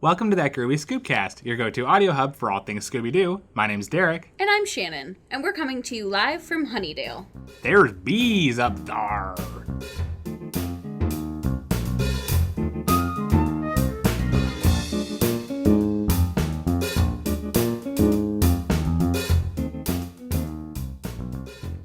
Welcome to that Groovy Scoobcast, your go-to audio hub for all things Scooby-Doo. My name's Derek. And I'm Shannon, and we're coming to you live from Honeydale. There's bees up there.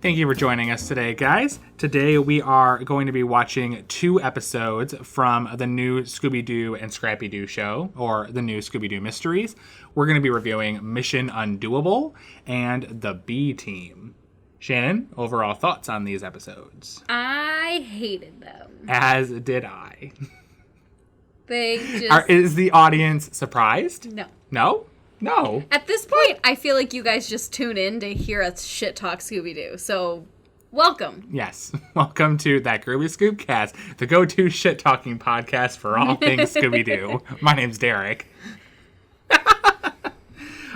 Thank you for joining us today, guys. Today we are going to be watching 2 episodes from the new Scooby-Doo and Scrappy-Doo show, or the new Scooby-Doo Mysteries. We're going to be reviewing Mission Undoable and The B Team. Shannon, overall thoughts on these episodes? I hated them. As did I. They just... Is the audience surprised? No. No? No. At this point, I feel like you guys just tune in to hear us shit talk Scooby-Doo. So, welcome. Yes. Welcome to that Groovy Scoobcast, the go-to shit-talking podcast for all things Scooby-Doo. My name's Derek.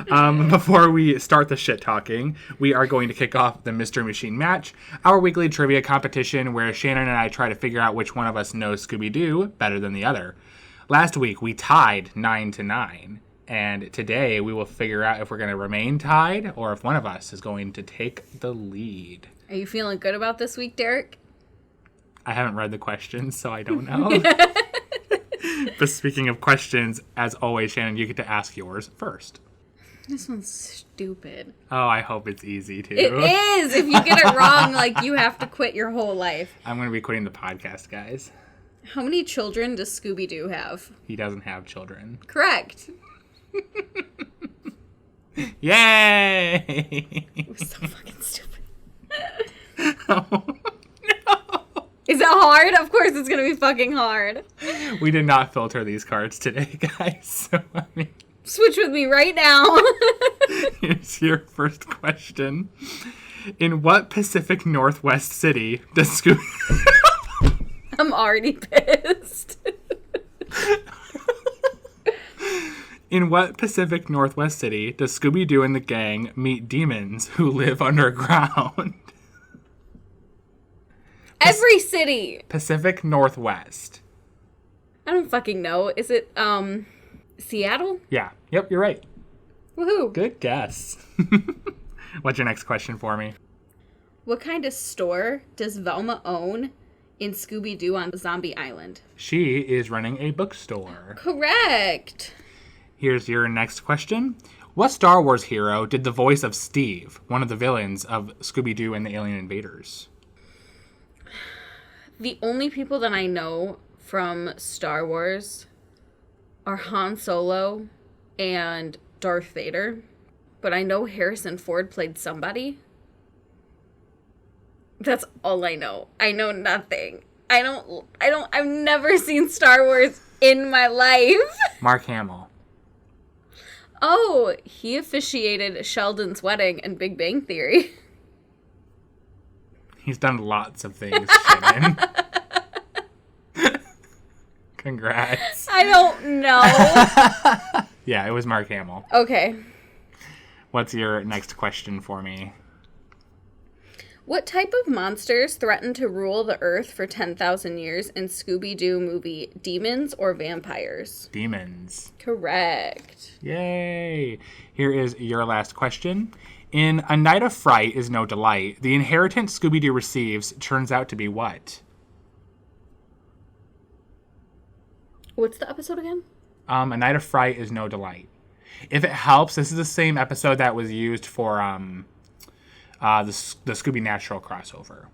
Before we start the shit-talking, we are going to kick off the Mystery Machine Match, our weekly trivia competition where Shannon and I try to figure out which one of us knows Scooby-Doo better than the other. Last week, we tied 9-9. And today we will figure out if we're going to remain tied or if one of us is going to take the lead. Are you feeling good about this week, Derek? I haven't read the questions, so I don't know. But speaking of questions, as always, Shannon, you get to ask yours first. This one's stupid. Oh, I hope it's easy, too. It is! If you get it wrong, you have to quit your whole life. I'm going to be quitting the podcast, guys. How many children does Scooby-Doo have? He doesn't have children. Correct. Yay! It was so fucking stupid. Oh, no. Is it hard? Of course it's going to be fucking hard. We did not filter these cards today, guys. So, Switch with me right now. Here's your first question. In what Pacific Northwest city does Scooby... I'm already pissed. In what Pacific Northwest city does Scooby-Doo and the gang meet demons who live underground? Every city. Pacific Northwest. I don't fucking know. Is it, Seattle? Yeah. Yep, you're right. Woohoo. Good guess. What's your next question for me? What kind of store does Velma own in Scooby-Doo on Zombie Island? She is running a bookstore. Correct. Here's your next question. What Star Wars hero did the voice of Steve, one of the villains of Scooby-Doo and the Alien Invaders? The only people that I know from Star Wars are Han Solo and Darth Vader. But I know Harrison Ford played somebody. That's all I know. I know nothing. I've never seen Star Wars in my life. Mark Hamill. Oh, he officiated Sheldon's wedding in Big Bang Theory. He's done lots of things, Shannon. Congrats. I don't know. Yeah, it was Mark Hamill. Okay. What's your next question for me? What type of monsters threaten to rule the Earth for 10,000 years in Scooby-Doo movie Demons or Vampires? Demons. Correct. Yay. Here is your last question. In A Night of Fright is No Delight, the inheritance Scooby-Doo receives turns out to be what? What's the episode again? A Night of Fright is No Delight. If it helps, this is the same episode that was used for the Scooby Natural crossover.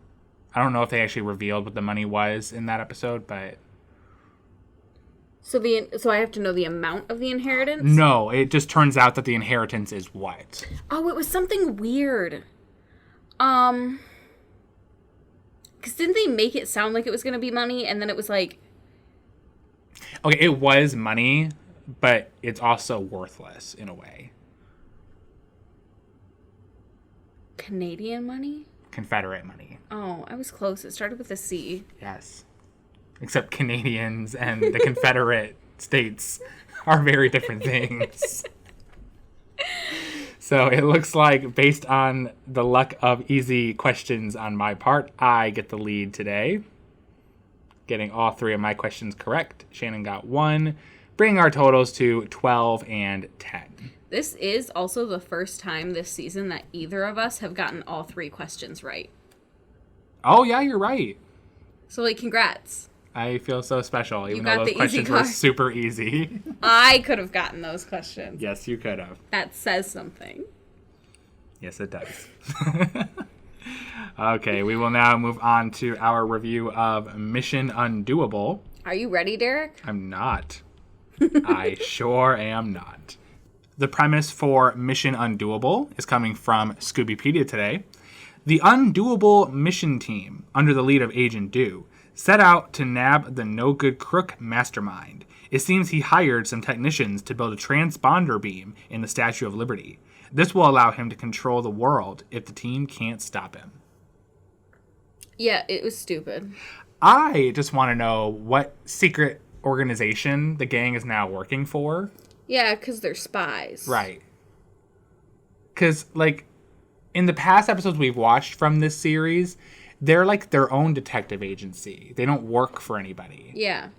I don't know if they actually revealed what the money was in that episode, but... So I have to know the amount of the inheritance? No, it just turns out that the inheritance is what? Oh, it was something weird. Because didn't they make it sound like it was going to be money, and then it was like... Okay, it was money, but it's also worthless in a way. Canadian money? Confederate money. Oh, I was close. It started with a C. Yes. Except Canadians and the Confederate States are very different things. So it looks like, based on the luck of easy questions on my part, I get the lead today. Getting all 3 of my questions correct. Shannon got 1. bringing our totals to 12 and 10. This is also the first time this season that either of us have gotten all 3 questions right. Oh, yeah, you're right. So, like, congrats. I feel so special, even got though those the questions easy were card. super easy. I could have gotten those questions. Yes, you could have. That says something. Yes, it does. Okay, we will now move on to our review of Mission Undoable. Are you ready, Derek? I'm not. I sure am not. The premise for Mission Undoable is coming from Scoobypedia today. The Undoable Mission Team, under the lead of Agent Do, set out to nab the no-good crook Mastermind. It seems he hired some technicians to build a transponder beam in the Statue of Liberty. This will allow him to control the world if the team can't stop him. Yeah, it was stupid. I just want to know what secret organization the gang is now working for. Yeah, because they're spies. Right. Because, like, in the past episodes we've watched from this series, they're like their own detective agency. They don't work for anybody. Yeah.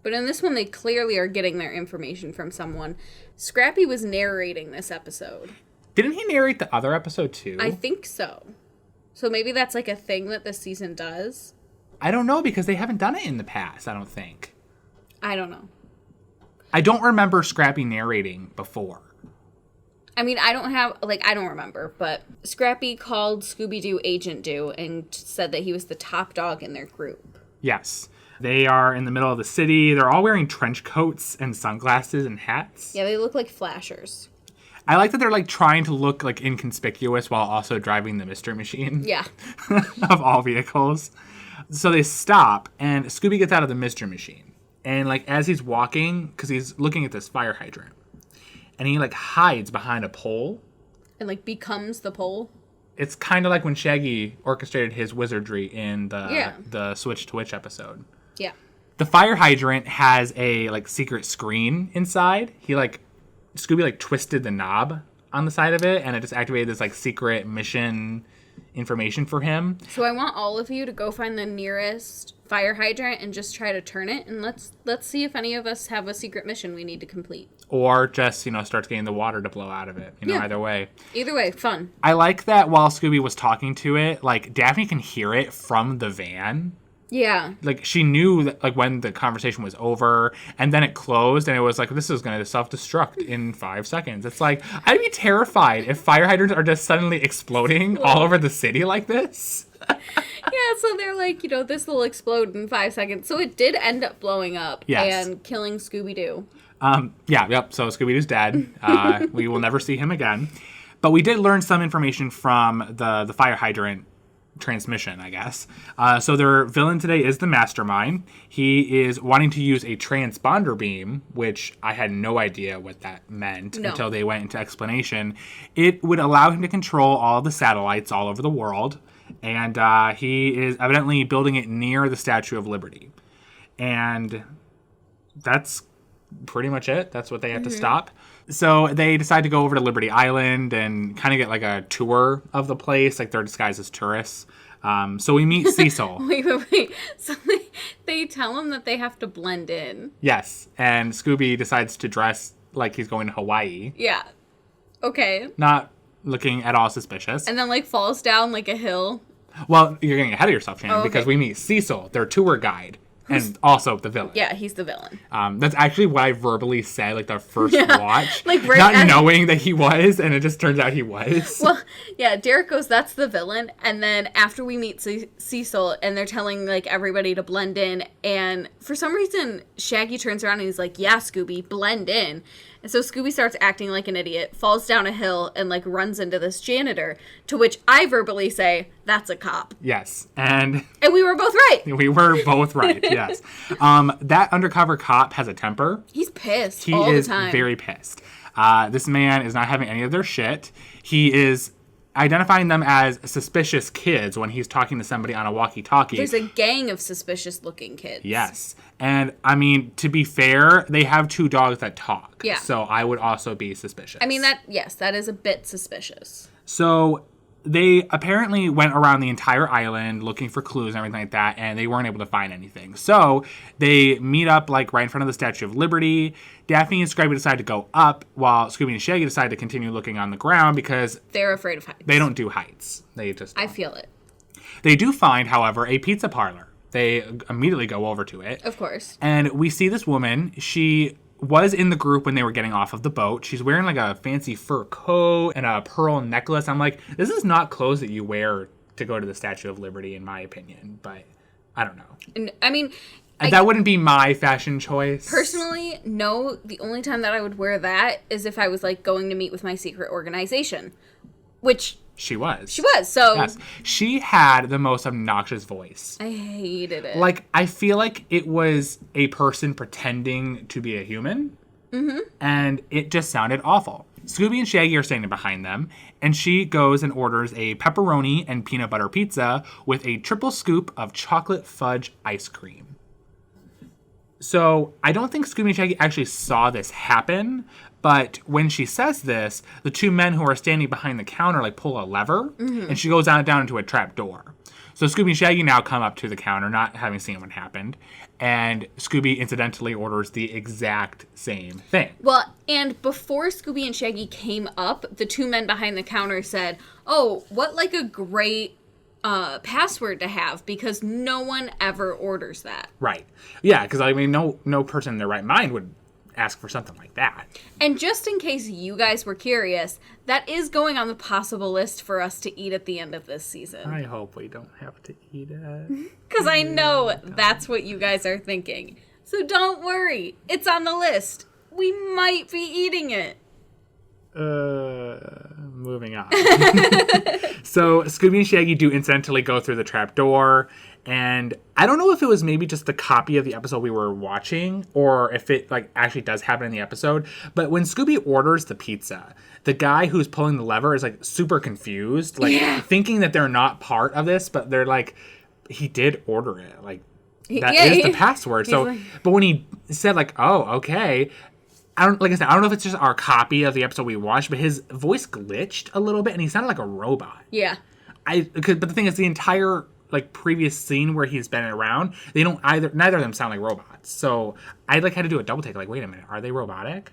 But in this one, they clearly are getting their information from someone. Scrappy was narrating this episode. Didn't he narrate the other episode too? I think so. So maybe that's like a thing that this season does. I don't know, because they haven't done it in the past, I don't think. I don't know. I don't remember Scrappy narrating before. I mean, I don't remember, but Scrappy called Scooby-Doo Agent Do and said that he was the top dog in their group. Yes. They are in the middle of the city. They're all wearing trench coats and sunglasses and hats. Yeah, they look like flashers. I like that they're like trying to look like inconspicuous while also driving the Mystery Machine. Yeah. Of all vehicles. So they stop, and Scooby gets out of the Mystery Machine. And like as he's walking, because he's looking at this fire hydrant, and he like hides behind a pole. And like becomes the pole. It's kind of like when Shaggy orchestrated his wizardry in the Switch to Witch episode. Yeah. The fire hydrant has a like secret screen inside. Scooby like twisted the knob on the side of it, and it just activated this like secret mission information for him. So I want all of you to go find the nearest fire hydrant and just try to turn it, and let's see if any of us have a secret mission we need to complete. Or just, start getting the water to blow out of it. Either way. Either way, fun. I like that while Scooby was talking to it, like Daphne can hear it from the van. Yeah. Like she knew that, like when the conversation was over, and then it closed, and it was like, this is going to self-destruct in 5 seconds. It's like, I'd be terrified if fire hydrants are just suddenly exploding all over the city like this. Yeah, so they're like, this will explode in 5 seconds. So it did end up blowing up and killing Scooby-Doo. So Scooby-Doo's dead. We will never see him again. But we did learn some information from the fire hydrant transmission, I guess. So their villain today is the Mastermind. He is wanting to use a transponder beam, which I had no idea what that meant until they went into explanation. It would allow him to control all the satellites all over the world, and he is evidently building it near the Statue of Liberty. And that's pretty much it. That's what they have to stop. So they decide to go over to Liberty Island and kind of get like a tour of the place, like they're disguised as tourists. So we meet Cecil. Wait. So they tell him that they have to blend in. Yes. And Scooby decides to dress like he's going to Hawaii. Yeah. Okay. Not looking at all suspicious. And then like falls down like a hill. Well, you're getting ahead of yourself, Shannon, because we meet Cecil, their tour guide. And also the villain. Yeah, he's the villain. That's actually what I verbally said, like, the first watch. Like, not knowing that he was, and it just turns out he was. Well, yeah, Derek goes, that's the villain. And then after we meet Cecil, and they're telling, like, everybody to blend in, and for some reason, Shaggy turns around and he's like, yeah, Scooby, blend in. And so Scooby starts acting like an idiot, falls down a hill, and, like, runs into this janitor, to which I verbally say, that's a cop. Yes. And we were both right. We were both right, yes. That undercover cop has a temper. He's pissed He all the is time. very pissed. This man is not having any of their shit. He is identifying them as suspicious kids when he's talking to somebody on a walkie-talkie. There's a gang of suspicious-looking kids. Yes. And, I mean, to be fair, they have 2 dogs that talk. Yeah. So I would also be suspicious. I mean, that is a bit suspicious. So they apparently went around the entire island looking for clues and everything like that, and they weren't able to find anything. So they meet up like right in front of the Statue of Liberty. Daphne and Scrappy decide to go up, while Scooby and Shaggy decide to continue looking on the ground because they're afraid of heights. They don't do heights. They just don't. I feel it. They do find, however, a pizza parlor. They immediately go over to it. Of course. And we see this woman. She was in the group when they were getting off of the boat. She's wearing like a fancy fur coat and a pearl necklace. I'm like, this is not clothes that you wear to go to the Statue of Liberty, in my opinion. But I don't know. And, I mean, that wouldn't be my fashion choice. Personally, no. The only time that I would wear that is if I was like going to meet with my secret organization, which she was. So yes, she had the most obnoxious voice. I hated it. Like, I feel like it was a person pretending to be a human, and it just sounded awful. Scooby and Shaggy are standing behind them, and she goes and orders a pepperoni and peanut butter pizza with a triple scoop of chocolate fudge ice cream. So I don't think Scooby and Shaggy actually saw this happen, but when she says this, the two men who are standing behind the counter like pull a lever, and she goes down into a trap door. So Scooby and Shaggy now come up to the counter, not having seen what happened, and Scooby incidentally orders the exact same thing. Well, and before Scooby and Shaggy came up, the two men behind the counter said, "Oh, what like a great password to have, because no one ever orders that." Right. Yeah, because I mean, no person in their right mind would ask for something like that. And just in case you guys were curious, that is going on the possible list for us to eat at the end of this season. I hope we don't have to eat it. Because I know that's what you guys are thinking. So don't worry. It's on the list. We might be eating it. Moving on. So Scooby and Shaggy do incidentally go through the trap door, and I don't know if it was maybe just the copy of the episode we were watching, or if it like actually does happen in the episode. But when Scooby orders the pizza, the guy who's pulling the lever is like super confused, like thinking that they're not part of this, but they're like, he did order it, like that is the password. So, like, but when he said like, "Oh, okay." I don't know if it's just our copy of the episode we watched, but his voice glitched a little bit and he sounded like a robot. Yeah. But the thing is, the entire like previous scene where he's been around, neither of them sound like robots. So I like had to do a double take. Like, wait a minute, are they robotic?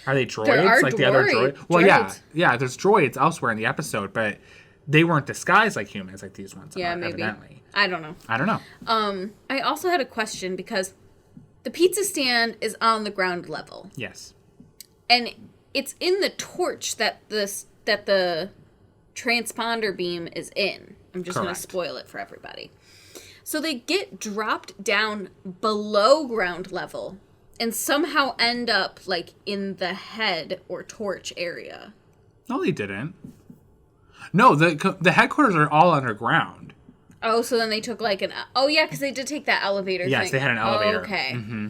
Are they droids? There are the other droid? Well, yeah. There's droids elsewhere in the episode, but they weren't disguised like humans like these ones are. Maybe. Evidently. I don't know. I also had a question because the pizza stand is on the ground level. Yes. And it's in the torch that the transponder beam is in. I'm just going to spoil it for everybody. So they get dropped down below ground level and somehow end up like in the head or torch area. No, they didn't. No, the headquarters are all underground. Oh, so then they took like oh yeah, because they did take that elevator thing. Yes, they had an elevator. Oh, okay. Mm-hmm.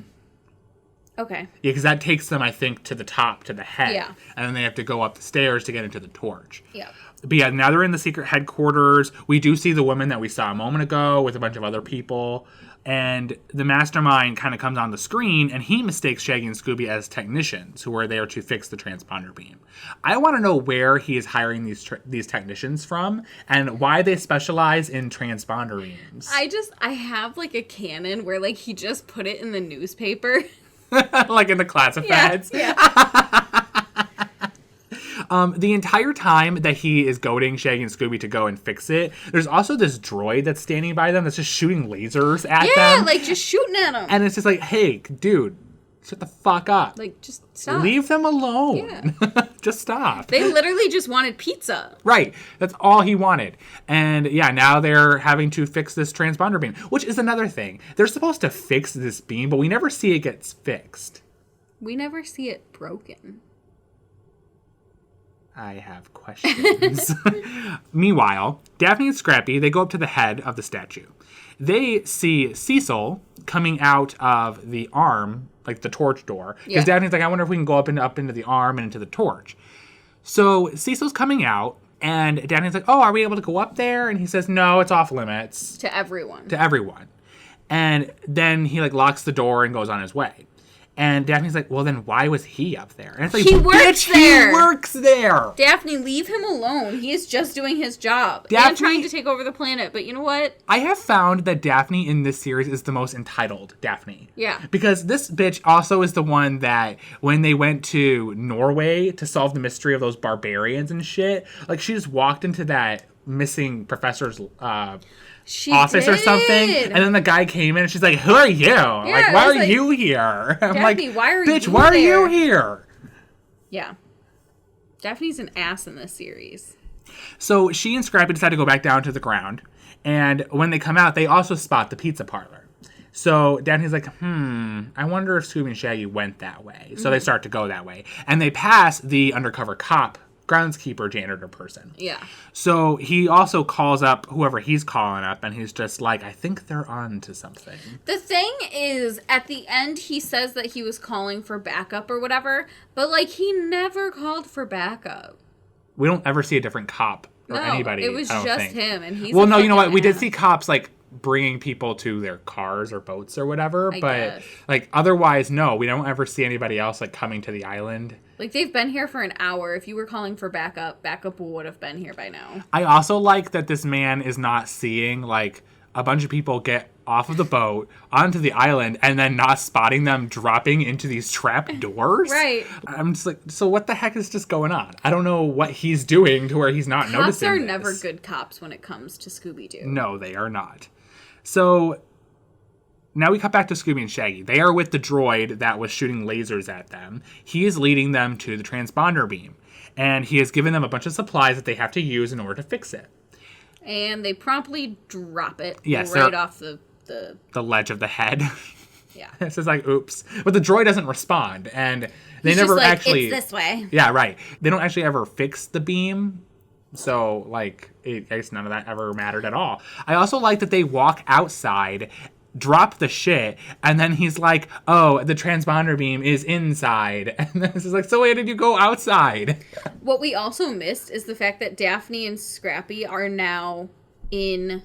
Okay. Yeah, because that takes them, I think, to the top, to the head. Yeah. And then they have to go up the stairs to get into the torch. Yeah. But yeah, now they're in the secret headquarters. We do see the woman that we saw a moment ago with a bunch of other people. And the Mastermind kind of comes on the screen, and he mistakes Shaggy and Scooby as technicians who are there to fix the transponder beam. I want to know where he is hiring these technicians from and why they specialize in transponder beams. I have like a canon where like he just put it in the newspaper. Like in the classifieds? Yeah. The entire time that he is goading Shaggy and Scooby to go and fix it, there's also this droid that's standing by them that's just shooting lasers at them. Yeah, like just shooting at them. And it's just like, hey, dude, shut the fuck up. Like, just stop. Leave them alone. Yeah. Just stop. They literally just wanted pizza. Right. That's all he wanted. And yeah, now they're having to fix this transponder beam, which is another thing. They're supposed to fix this beam, but we never see it gets fixed. We never see it broken. I have questions. Meanwhile, Daphne and Scrappy, they go up to the head of the statue. They see Cecil coming out of the arm, like the torch door. Because Daphne's like, I wonder if we can go up into the arm and into the torch. So Cecil's coming out, and Daphne's like, oh, are we able to go up there? And he says, no, it's off limits. To everyone. And then he like locks the door and goes on his way. And Daphne's like, well, then why was he up there? And it's like, He works there. He works there. Daphne, leave him alone. He is just doing his job. And trying to take over the planet. But you know what? I have found that Daphne in this series is the most entitled Daphne. Yeah. Because this bitch also is the one that when they went to Norway to solve the mystery of those barbarians and shit, like she just walked into that missing professor's office or something, and then the guy came in and she's like, who are you? Like, why are you here? I'm Daphne, like, why are bitch, you why are there? you here? Yeah. Daphne's an ass in this series. So she and Scrappy decide to go back down to the ground, and when they come out, they also spot the pizza parlor. So Daphne's like, I wonder if Scooby and Shaggy went that way. So they start to go that way. And they pass the undercover cop, groundskeeper, janitor person. Yeah. So he also calls up whoever he's calling up, and he's just like, I think they're on to something. The thing is, at the end, he says that he was calling for backup or whatever, but, like, he never called for backup. We don't ever see a different cop or anybody. It was just him, and he's well, no, you know what? We did see cops, like, bringing people to their cars or boats or whatever, but guess. Like otherwise, no, we don't ever see anybody else like coming to the island. Like, they've been here for an hour. If you were calling for backup would have been here by now. I also like that this man is not seeing like a bunch of people get off of the boat onto the island and then not spotting them dropping into these trap doors. Right. I'm just like, so what the heck is just going on? I don't know what he's doing to where he's not noticing. Cops are this. never good cops when it comes to Scooby-Doo. No, they are not. So now we cut back to Scooby and Shaggy. They are with the droid that was shooting lasers at them. He is leading them to the transponder beam, and he has given them a bunch of supplies that they have to use in order to fix it. And they promptly drop it Yes, right off the ledge of the head. Yeah. It's just like, oops. But the droid doesn't respond, and they He's never just like, actually... it's this way. Yeah, right. They don't actually ever fix the beam. So, like, I guess none of that ever mattered at all. I also like that they walk outside, drop the shit, and then he's like, oh, the transponder beam is inside. And then it's just like, so why did you go outside? What we also missed is the fact that Daphne and Scrappy are now in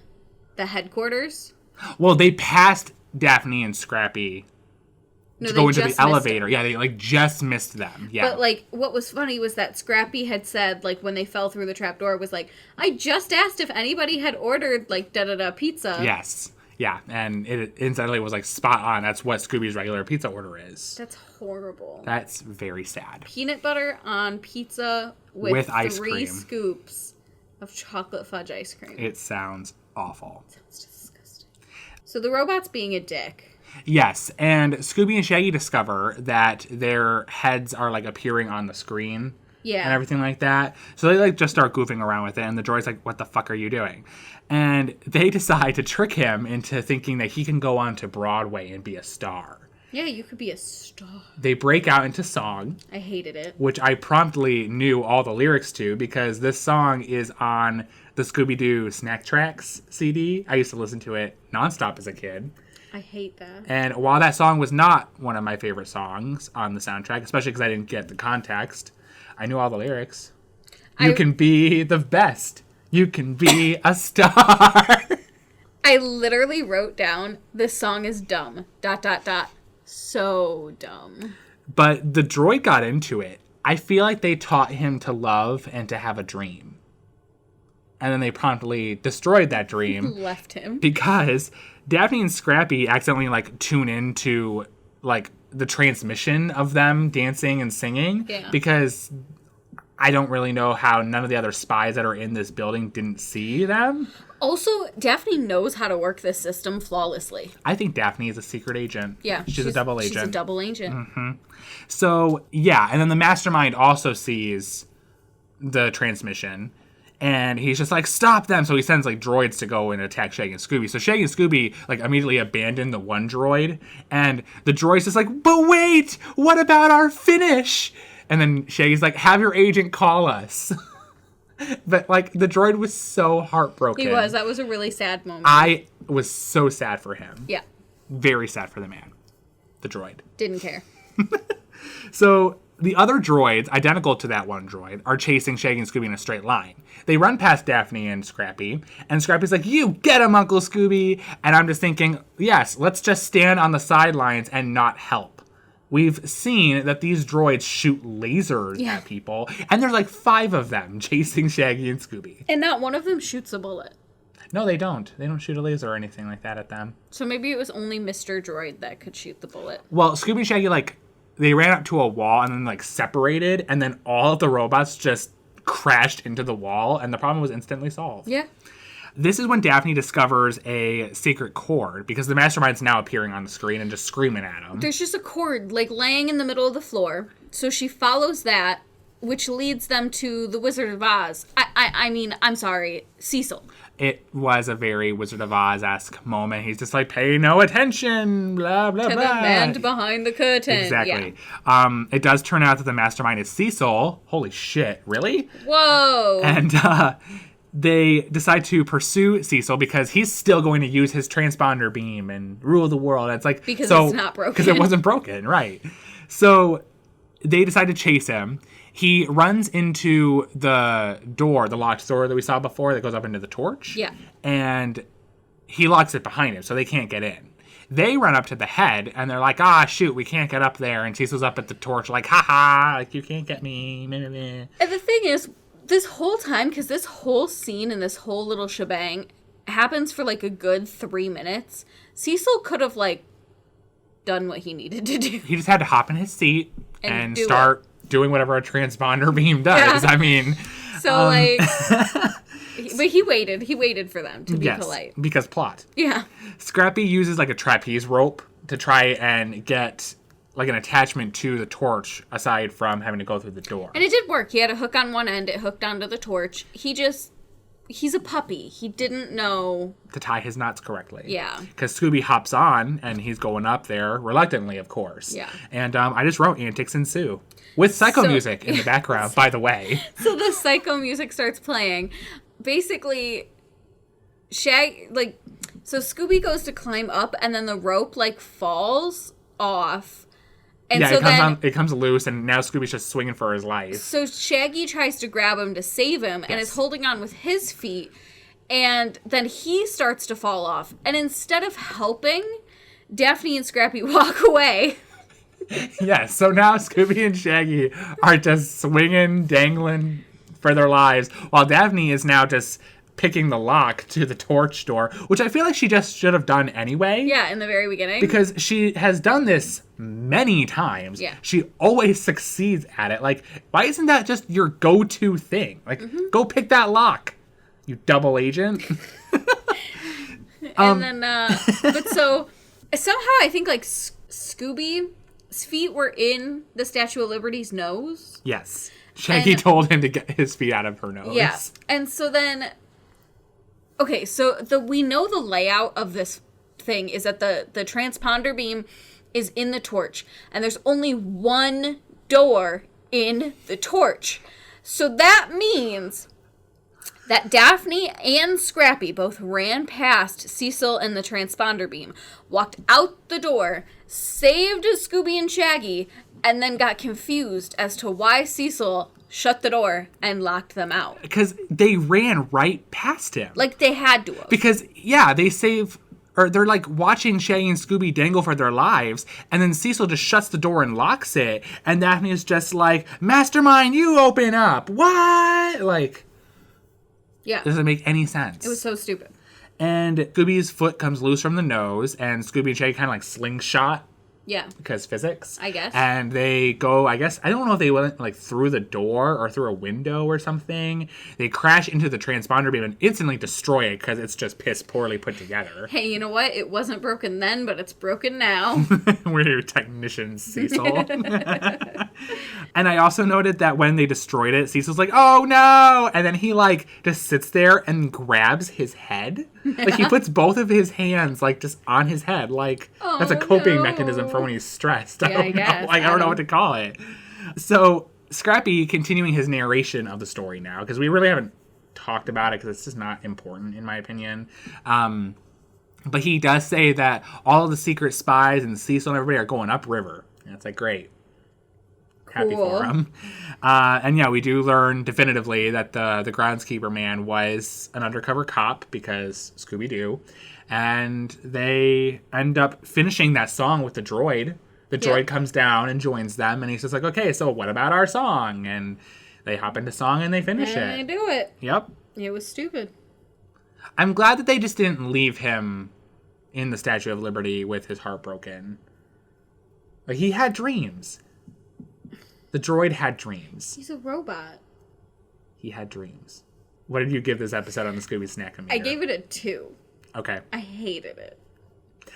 the headquarters. Well, they passed Daphne and Scrappy to go into the elevator. Them. Yeah, they, like, just missed them. Yeah. But, like, what was funny was that Scrappy had said, like, when they fell through the trapdoor, was like, I just asked if anybody had ordered, like, da-da-da pizza. Yes. Yeah, and it incidentally was, like, spot on. That's what Scooby's regular pizza order is. That's horrible. That's very sad. Peanut butter on pizza with ice 3 cream. scoops of chocolate fudge ice cream. It sounds awful. Sounds disgusting. So the robot's being a dick. Yes, and Scooby and Shaggy discover that their heads are, like, appearing on the screen. Yeah. And everything like that. So they, like, just start goofing around with it, and the droid's like, what the fuck are you doing? And they decide to trick him into thinking that he can go on to Broadway and be a star. Yeah, you could be a star. They break out into song. I hated it. Which I promptly knew all the lyrics to, because this song is on the Scooby-Doo Snack Tracks CD. I used to listen to it nonstop as a kid. I hate that. And while that song was not one of my favorite songs on the soundtrack, especially because I didn't get the context, I knew all the lyrics. You can be the best. You can be a star. I literally wrote down, this song is dumb. ... So dumb. But the droid got into it. I feel like they taught him to love and to have a dream. And then they promptly destroyed that dream. Left him. Because Daphne and Scrappy accidentally, like, tune into, like, the transmission of them dancing and singing. Yeah. Because I don't really know how none of the other spies that are in this building didn't see them. Also, Daphne knows how to work this system flawlessly. I think Daphne is a secret agent. Yeah. She's a double agent. She's a double agent. Mm-hmm. So, yeah. And then the Mastermind also sees the transmission. And he's just like, stop them. So he sends, like, droids to go and attack Shaggy and Scooby. So Shaggy and Scooby, like, immediately abandon the one droid. And the droid's just like, but wait, what about our finish? And then Shaggy's like, have your agent call us. But, like, the droid was so heartbroken. He was. That was a really sad moment. I was so sad for him. Yeah. Very sad for the man. The droid. Didn't care. So the other droids, identical to that one droid, are chasing Shaggy and Scooby in a straight line. They run past Daphne and Scrappy, and Scrappy's like, you get him, Uncle Scooby. And I'm just thinking, yes, let's just stand on the sidelines and not help. we've seen that these droids shoot lasers at people, and there's like 5 of them chasing Shaggy and Scooby. And not one of them shoots a bullet. No, they don't. They don't shoot a laser or anything like that at them. So maybe it was only Mr. Droid that could shoot the bullet. Well, Scooby and Shaggy, like, they ran up to a wall and then, like, separated, and then all of the robots just crashed into the wall, and the problem was instantly solved. Yeah. This is when Daphne discovers a secret cord, because the Mastermind's now appearing on the screen and just screaming at him. There's just a cord, like, laying in the middle of the floor. So she follows that, which leads them to the Wizard of Oz. I mean, I'm sorry, Cecil. It was a very Wizard of Oz-esque moment. He's just like, pay no attention, blah, blah, To blah. the man behind the curtain. Exactly. Yeah. It does turn out that the Mastermind is Cecil. Holy shit, really? Whoa. And they decide to pursue Cecil because he's still going to use his transponder beam and rule the world. It's like, because it's not broken. Because it wasn't broken, right. So they decide to chase him. He runs into the door, the locked door that we saw before that goes up into the torch. Yeah. And he locks it behind him, so they can't get in. They run up to the head, and they're like, shoot, we can't get up there. And Cecil's up at the torch like, like, you can't get me. And the thing is, this whole time, because this whole scene and this whole little shebang happens for, like, a good 3 minutes, Cecil could have, like, done what he needed to do. He just had to hop in his seat and start doing whatever a transponder beam does. Yeah. I mean... So, like... But he waited. He waited for them to be polite. Because plot. Yeah. Scrappy uses, like, a trapeze rope to try and get, like, an attachment to the torch aside from having to go through the door. And it did work. He had a hook on one end. It hooked onto the torch. He's a puppy. He didn't know... to tie his knots correctly. Yeah. Because Scooby hops on, and he's going up there, reluctantly, of course. Yeah. And I just wrote antics ensue. With psycho music in the background, by the way. So the psycho music starts playing. Basically, so Scooby goes to climb up, and then the rope, like, falls off. And yeah, so it comes loose, and now Scooby's just swinging for his life. So Shaggy tries to grab him to save him, and is holding on with his feet, and then he starts to fall off. And instead of helping, Daphne and Scrappy walk away. Yes, so now Scooby and Shaggy are just swinging, dangling for their lives, while Daphne is now just picking the lock to the torch door, which I feel like she just should have done anyway. Yeah, in the very beginning. Because she has done this many times. Yeah. She always succeeds at it. Like, why isn't that just your go-to thing? Like, go pick that lock, you double agent. And then, but so, somehow I think, like, Scooby's feet were in the Statue of Liberty's nose. Yes. Shaggy told him to get his feet out of her nose. Yeah. And so then, okay, so we know the layout of this thing is that the transponder beam is in the torch, and there's only one door in the torch. So that means that Daphne and Scrappy both ran past Cecil and the transponder beam, walked out the door, saved Scooby and Shaggy, and then got confused as to why Cecil shut the door and locked them out. Because they ran right past him. Like, they had to have. Because, yeah, they're like watching Shaggy and Scooby dangle for their lives, and then Cecil just shuts the door and locks it, and Daphne is just like, Mastermind, you open up. What? Like, yeah. Doesn't make any sense. It was so stupid. And Scooby's foot comes loose from the nose, and Scooby and Shaggy kind of like slingshot. Yeah. Because physics. I guess. And they go, I don't know if they went like through the door or through a window or something. They crash into the transponder beam and instantly destroy it because it's just piss poorly put together. Hey, you know what? It wasn't broken then, but it's broken now. We're your technicians, Cecil. And I also noted that when they destroyed it, Cecil's like, oh no! And then he like just sits there and grabs his head. Like he puts both of his hands like just on his head. Like that's a coping mechanism for when he's stressed. Yeah, I guess. I don't know what to call it. So Scrappy continuing his narration of the story now, because we really haven't talked about it because it's just not important in my opinion. But he does say that all of the secret spies and Cecil and everybody are going upriver. And it's like, great. Happy for him. And yeah, we do learn definitively that the groundskeeper man was an undercover cop because Scooby-Doo. And they end up finishing that song with the droid The droid comes down and joins them, and he's just like, okay, so what about our song? And they hop into song and they finish it. And they do it. Yep. It was stupid. I'm glad that they just didn't leave him in the Statue of Liberty with his heart broken. Like, he had dreams. The droid had dreams. He's a robot. He had dreams. What did you give this episode on the Scooby Snack-O-Meter? I gave it a 2. Okay. I hated it.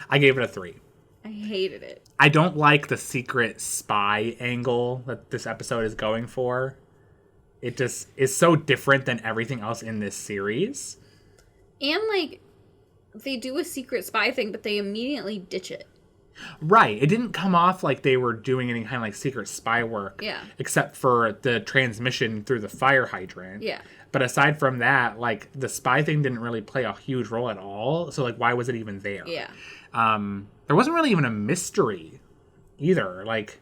I gave it a 3. I hated it. I don't like the secret spy angle that this episode is going for. It just is so different than everything else in this series. And, like, they do a secret spy thing, but they immediately ditch it. Right. It didn't come off like they were doing any kind of, like, secret spy work. Yeah. Except for the transmission through the fire hydrant. Yeah. But aside from that, like, the spy thing didn't really play a huge role at all. So, like, why was it even there? Yeah. There wasn't really even a mystery either. Like,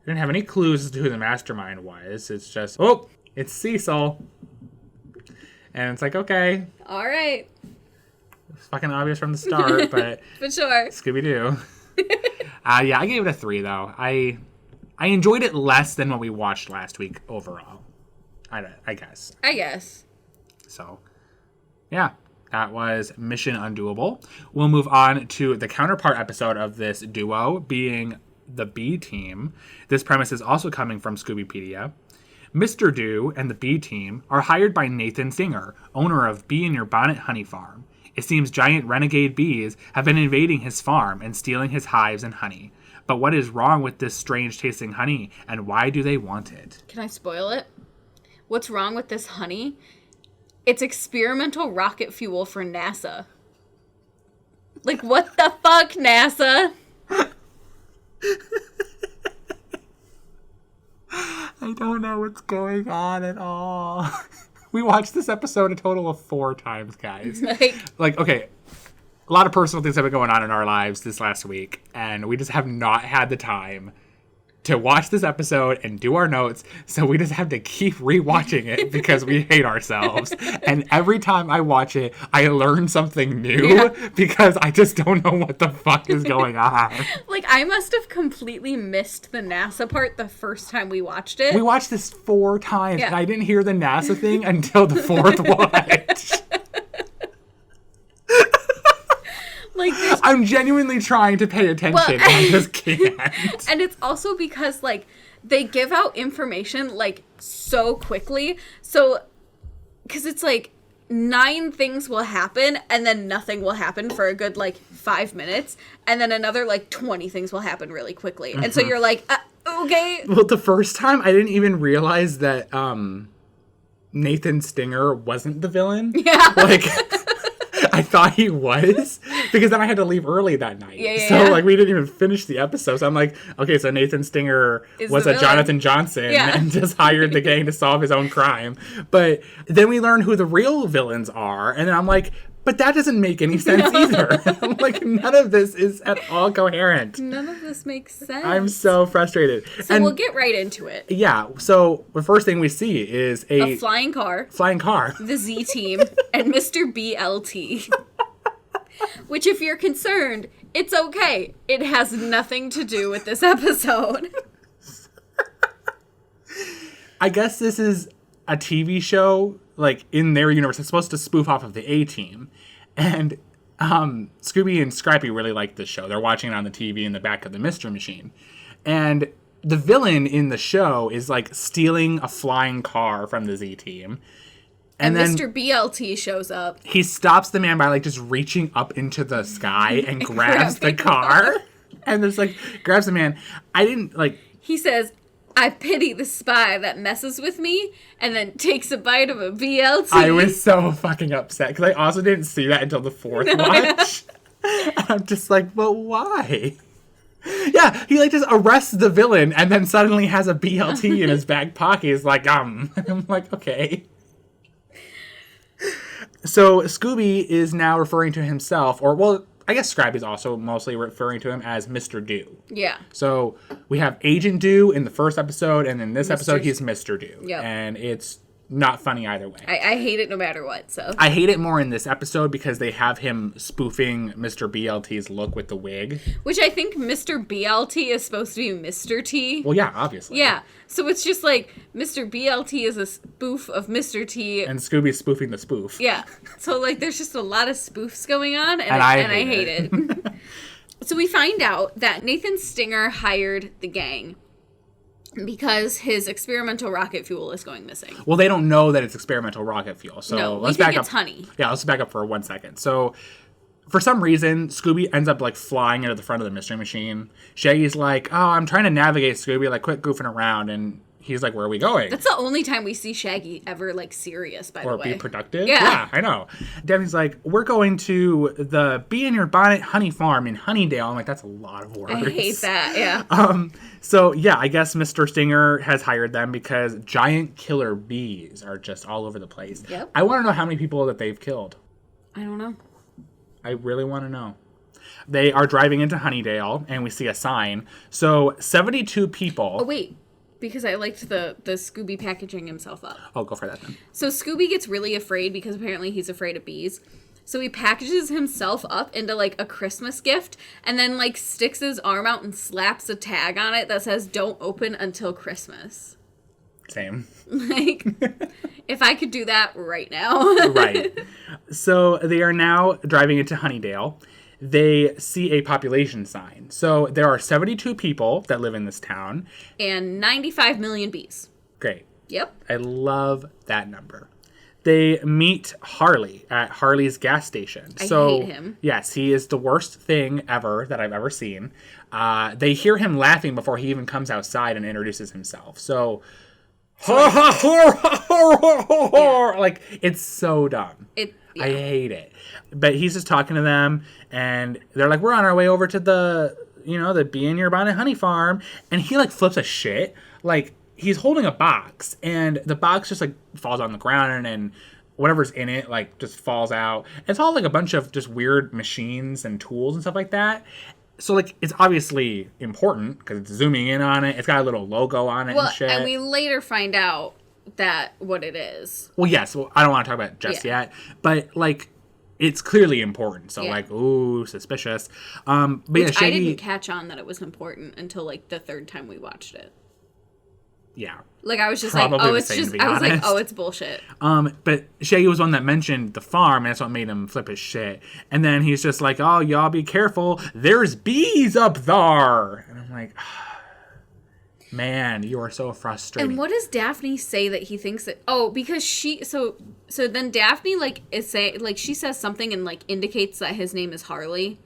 I didn't have any clues as to who the Mastermind was. It's just, oh, it's Cecil. And it's like, okay. All right. It's fucking obvious from the start, but... For sure. Scooby-Doo. Yeah, I gave it a 3, though. I enjoyed it less than what we watched last week overall. I guess. I guess. So, yeah. That was Mission Undoable. We'll move on to the counterpart episode of this duo, being the B Team. This premise is also coming from Scoobypedia. Mr. Do and the B Team are hired by Nathan Singer, owner of Bee in Your Bonnet Honey Farm. It seems giant renegade bees have been invading his farm and stealing his hives and honey. But what is wrong with this strange-tasting honey, and why do they want it? Can I spoil it? What's wrong with this honey? It's experimental rocket fuel for NASA. Like, what the fuck, NASA? I don't know what's going on at all. We watched this episode a total of 4 times, guys. Like, okay, a lot of personal things have been going on in our lives this last week, and we just have not had the time to watch this episode and do our notes, so we just have to keep rewatching it because we hate ourselves. And every time I watch it, I learn something new because I just don't know what the fuck is going on. Like, I must have completely missed the NASA part the first time we watched it. We watched this 4 times, and I didn't hear the NASA thing until the 4th watch. Like, I'm genuinely trying to pay attention, and I just can't. And it's also because, like, they give out information, like, so quickly. So, because it's, like, 9 things will happen, and then nothing will happen for a good, like, 5 minutes. And then another, like, 20 things will happen really quickly. And so you're like, okay. Well, the first time, I didn't even realize that Nathan Stinger wasn't the villain. Yeah. Like... I thought he was, because then I had to leave early that night. So, like, we didn't even finish the episode. So I'm like, okay, so Nathan Stinger was a Jonathan Johnson and just hired the gang to solve his own crime. But then we learn who the real villains are. And then I'm like, but that doesn't make any sense either. I'm like, none of this is at all coherent. None of this makes sense. I'm so frustrated. So we'll get right into it. Yeah. So the first thing we see is a flying car. The Z Team and Mr. BLT. Which, if you're concerned, it's okay. It has nothing to do with this episode. I guess this is a TV show, like, in their universe. It's supposed to spoof off of the A-Team. And Scooby and Scrappy really like this show. They're watching it on the TV in the back of the Mystery Machine. And the villain in the show is, like, stealing a flying car from the Z-Team. And then Mr. BLT shows up. He stops the man by, like, just reaching up into the sky and grabs the car. And just, like, grabs the man. I didn't, like... He says, I pity the spy that messes with me, and then takes a bite of a BLT. I was so fucking upset, because I also didn't see that until the 4th watch. And I'm just like, but why? Yeah, he, like, just arrests the villain, and then suddenly has a BLT in his back pocket. He's like, I'm like, okay. So Scooby is now referring to himself, or, well, I guess Scrappy's also mostly referring to him as Mr. Do. Yeah. So we have Agent Do in the first episode, and in this episode, he's Mr. Do. Yep. And it's not funny either way. I hate it no matter what, so. I hate it more in this episode because they have him spoofing Mr. BLT's look with the wig. Which I think Mr. BLT is supposed to be Mr. T. Well, yeah, obviously. Yeah. So it's just like Mr. BLT is a spoof of Mr. T. And Scooby's spoofing the spoof. Yeah. So, like, there's just a lot of spoofs going on, and I hate it. So we find out that Nathan Stinger hired the gang because his experimental rocket fuel is going missing. Well, they don't know that it's experimental rocket fuel. So no, let's we think back it's up. honey. Yeah, let's back up for 1 second. So for some reason, Scooby ends up like flying into the front of the mystery machine. Shaggy's like, "Oh, I'm trying to navigate, Scooby. Like, quit goofing around." And he's like, "Where are we going?" That's the only time we see Shaggy ever, like, serious, by the way. Or be productive? Yeah, I know. Daphne's like, "We're going to the Bee in Your Bonnet honey farm in Honeydale." I'm like, that's a lot of words. I hate that, yeah. So, yeah, I guess Mr. Stinger has hired them because giant killer bees are just all over the place. Yep. I want to know how many people that they've killed. I don't know. I really want to know. They are driving into Honeydale, and we see a sign. So, 72 people... Oh, wait. Because I liked the Scooby packaging himself up. Oh, go for that then. So Scooby gets really afraid because apparently he's afraid of bees. So he packages himself up into, like, a Christmas gift and then, like, sticks his arm out and slaps a tag on it that says, "Don't open until Christmas." Same. Like, if I could do that right now. Right. So they are now driving into Honeydale. They see a population sign. So there are 72 people that live in this town. And 95 million bees. Great. Yep. I love that number. They meet Harley at Harley's gas station. I hate him. Yes, he is the worst thing ever that I've ever seen. They hear him laughing before he even comes outside and introduces himself. So, like, it's so dumb. Yeah. I hate it. But he's just talking to them, and they're like, "We're on our way over to the Bee in Your Bonnet honey farm." And he, like, flips a shit. Like, he's holding a box, and the box just, like, falls on the ground, and whatever's in it, like, just falls out. It's all, like, a bunch of just weird machines and tools and stuff like that. So, like, it's obviously important because it's zooming in on it. It's got a little logo on it and shit. And we later find out that what it is. Well, yes. Well, I don't want to talk about it just yet. But, like, it's clearly important. So, like, ooh, suspicious. But Which yeah, Shaggy... I didn't catch on that it was important until, like, the third time we watched it. Yeah. Like, I was just Probably like, oh, the it's same, just... to be I was like, honest. oh, it's bullshit. But Shaggy was one that mentioned the farm, and that's what made him flip his shit. And then he's just like, "Oh, y'all be careful. There's bees up there." And I'm like... Man, you are so frustrating. And what does Daphne say that he thinks that... Oh, because she... So then Daphne, like, is saying... Like, she says something and, like, indicates that his name is Harley.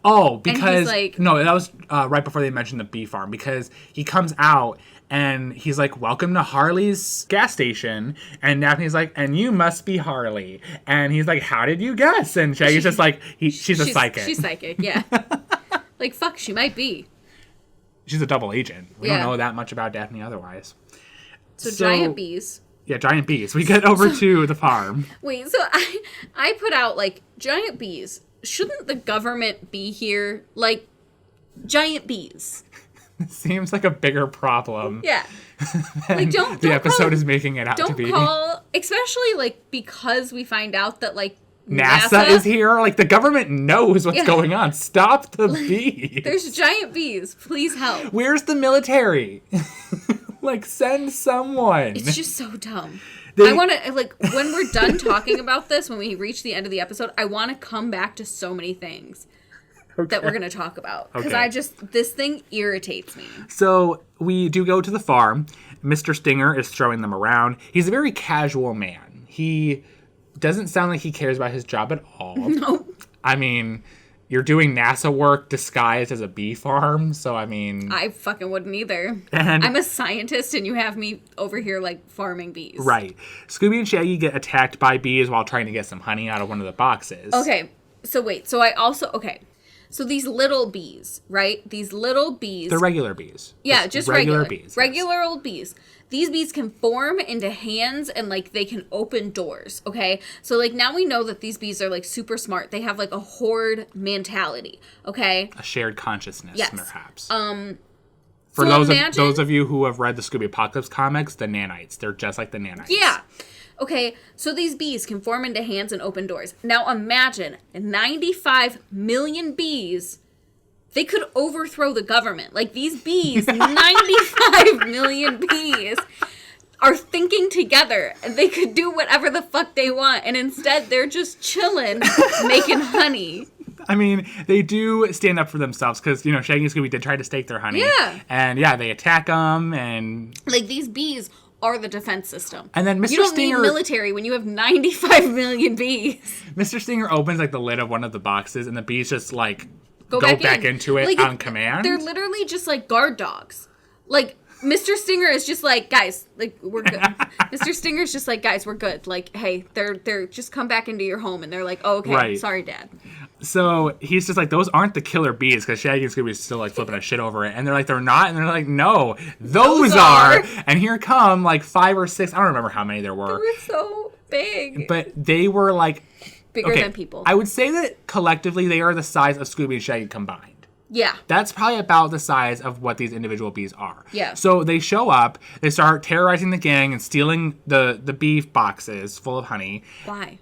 Oh, because... And he's like... No, that was right before they mentioned the bee farm. Because he comes out and he's like, "Welcome to Harley's gas station." And Daphne's like, "And you must be Harley." And he's like, "How did you guess?" And Shaggy's just like, she's a psychic. She's psychic, yeah. Like, fuck, she might be. She's a double agent. We Yeah. don't know that much about Daphne otherwise. So giant bees. Yeah, giant bees. We get over to the farm. Wait, so I put out, like, giant bees. Shouldn't the government be here? Like, giant bees. It seems like a bigger problem. Yeah. Like, don't the episode call, is making it out to be. Don't call, especially, like, because we find out that, like, NASA is here. Like, the government knows what's going on. Stop the bees. There's giant bees. Please help. Where's the military? Like, send someone. It's just so dumb. I want to, like, when we're done talking about this, when we reach the end of the episode, I want to come back to so many things that we're going to talk about. Because this thing irritates me. So, we do go to the farm. Mr. Stinger is throwing them around. He's a very casual man. He doesn't sound like he cares about his job at all. No. I mean, you're doing NASA work disguised as a bee farm, so I mean... I fucking wouldn't either. And I'm a scientist and you have me over here, like, farming bees. Right. Scooby and Shaggy get attacked by bees while trying to get some honey out of one of the boxes. Okay, so wait. So I also... Okay. So these little bees, right? These little bees... They're regular bees. Yeah, just regular bees. Regular old bees. These bees can form into hands and, like, they can open doors, okay? So, like, now we know that these bees are, like, super smart. They have, like, a horde mentality, okay? A shared consciousness, Yes. perhaps. For those of you who have read the Scooby Apocalypse comics, the nanites. They're just like the nanites. Yeah. Okay, so these bees can form into hands and open doors. Now imagine 95 million bees. They could overthrow the government. Like, these bees, 95 million bees, are thinking together, and they could do whatever the fuck they want, and instead they're just chilling, making honey. I mean, they do stand up for themselves, because, you know, Shaggy and Scooby did try to stake their honey. Yeah. And, yeah, they attack them, and... Like, these bees are the defense system. And then Mr. You don't Stinger... need military when you have 95 million bees. Mr. Stinger opens, like, the lid of one of the boxes, and the bees just, like, go back into it, like, on command. They're literally just, like, guard dogs. Like, Mr. Stinger is just like, guys, like, we're good. Mr. Stinger's just like, guys, we're good. Like, hey, they're just come back into your home. And they're like, oh, okay, right. Sorry, Dad. So he's just like, those aren't the killer bees, because Shaggy and Scooby is still, like, flipping a shit over it. And they're like, they're not. And they're like, no, those are. And here come, like, 5 or 6. I don't remember how many there were. They were so big. But they were, like... Bigger than people. I would say that collectively they are the size of Scooby and Shaggy combined. Yeah. That's probably about the size of what these individual bees are. Yeah. So they show up, they start terrorizing the gang and stealing the beef boxes full of honey. Why?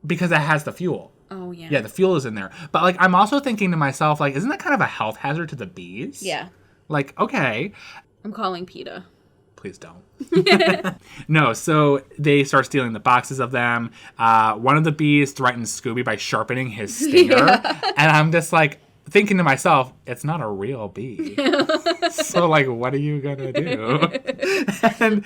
Because that has the fuel. Oh, yeah. Yeah, the fuel is in there. But, like, I'm also thinking to myself, like, isn't that kind of a health hazard to the bees? Yeah. Like, okay. I'm calling PETA. Please don't. No, so they start stealing the boxes of them. One of the bees threatens Scooby by sharpening his stinger. Yeah. And I'm just like, thinking to myself, it's not a real bee. So, like, what are you gonna do? And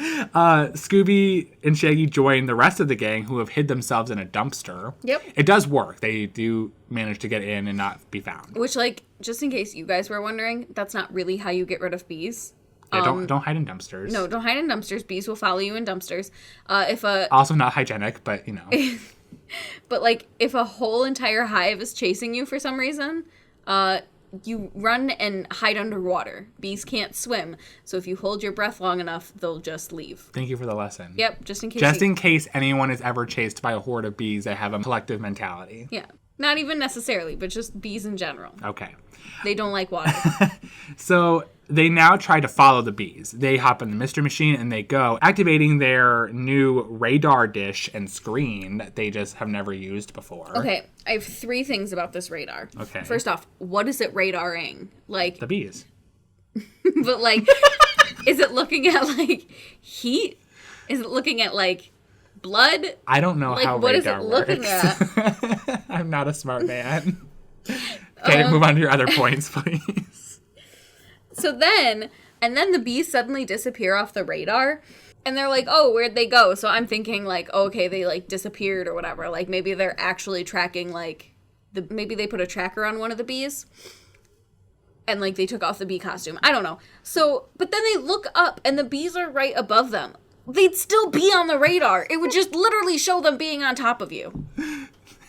Scooby and Shaggy join the rest of the gang, who have hid themselves in a dumpster. Yep. It does work. They do manage to get in and not be found. Which, like, just in case you guys were wondering, that's not really how you get rid of bees. Yeah, don't hide in dumpsters. No, don't hide in dumpsters. Bees will follow you in dumpsters. Also not hygienic, but, you know. But, like, if a whole entire hive is chasing you for some reason... you run and hide underwater. Bees can't swim, so if you hold your breath long enough, they'll just leave. Thank you for the lesson. Yep, just in case. Just in case anyone is ever chased by a horde of bees that have a collective mentality. Yeah, not even necessarily, but just bees in general. Okay. They don't like water. So they now try to follow the bees. They hop in the mystery machine and they go, activating their new radar dish and screen that they just have never used before. Okay, I have 3 things about this radar. Okay. First off, what is it radaring? Like, the bees. But, like, is it looking at, like, heat? Is it looking at, like, blood? I don't know, like, how what radar is it works. looking at? I'm not a smart man. Okay, move on to your other points, please. So then the bees suddenly disappear off the radar. And they're like, oh, where'd they go? So I'm thinking, like, oh, okay, they, like, disappeared or whatever. Like, maybe they're actually tracking, like, maybe they put a tracker on one of the bees. And, like, they took off the bee costume. I don't know. So, but then they look up, and the bees are right above them. They'd still be on the radar. It would just literally show them being on top of you.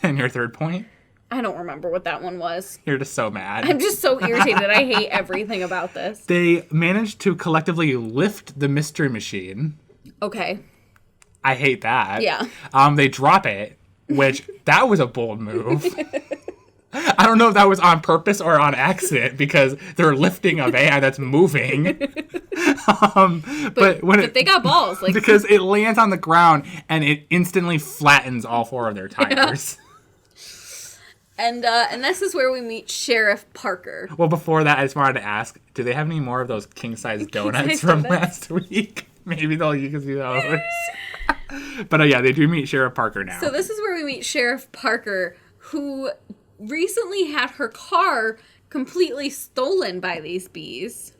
And your third point? I don't remember what that one was. You're just so mad. I'm just so irritated. I hate everything about this. They managed to collectively lift the mystery machine. Okay. I hate that. Yeah. They drop it, which that was a bold move. I don't know if that was on purpose or on accident, because they're lifting a van that's moving. But they got balls. Like, because it lands on the ground and it instantly flattens all 4 of their tires. Yeah. And this is where we meet Sheriff Parker. Well, before that, I just wanted to ask, do they have any more of those king-size donuts from last week? Maybe they'll use those. But yeah, they do meet Sheriff Parker now. So this is where we meet Sheriff Parker, who recently had her car completely stolen by these bees.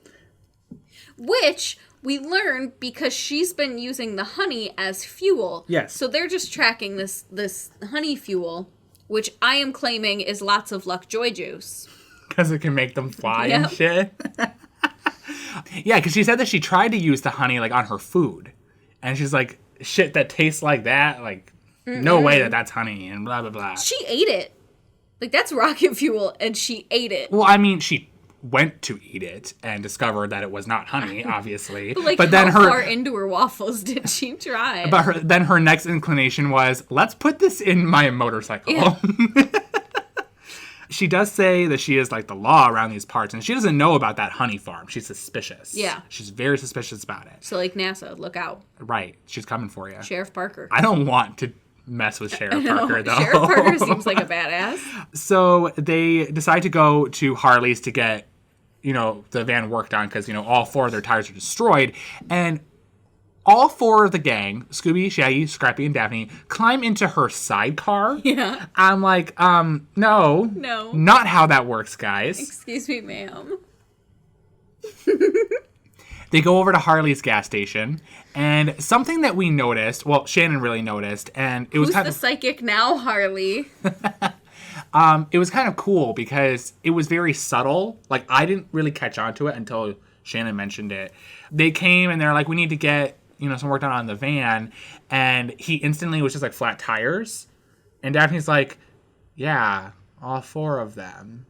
Which we learn because she's been using the honey as fuel. Yes. So they're just tracking this honey fuel, which I am claiming is lots of luck joy juice. Because it can make them fly and shit. Yeah, because she said that she tried to use the honey, like, on her food. And she's like, shit that tastes like that? Like, no way that's honey, and blah, blah, blah. She ate it. Like, that's rocket fuel, and she ate it. Well, I mean, she went to eat it and discovered that it was not honey, obviously. But then how far into her waffles did she try? But then her next inclination was, let's put this in my motorcycle. Yeah. She does say that she is like the law around these parts, and she doesn't know about that honey farm. She's suspicious. Yeah. She's very suspicious about it. So, like, NASA, look out. Right. She's coming for you. Sheriff Parker. I don't want to mess with Sheriff Parker, though. Sheriff Parker seems like a badass. So they decide to go to Harley's to get, the van worked on because, all 4 of their tires are destroyed. And all 4 of the gang, Scooby, Shaggy, Scrappy, and Daphne, climb into her sidecar. Yeah. I'm like, no. No. Not how that works, guys. Excuse me, ma'am. They go over to Harley's gas station, and something that we noticed, well, Shannon really noticed, and it was Who's the psychic now, Harley? It was kind of cool because it was very subtle. Like, I didn't really catch on to it until Shannon mentioned it. They came, and they're like, we need to get, some work done on the van, and he instantly was just like, flat tires, and Daphne's like, yeah, all 4 of them.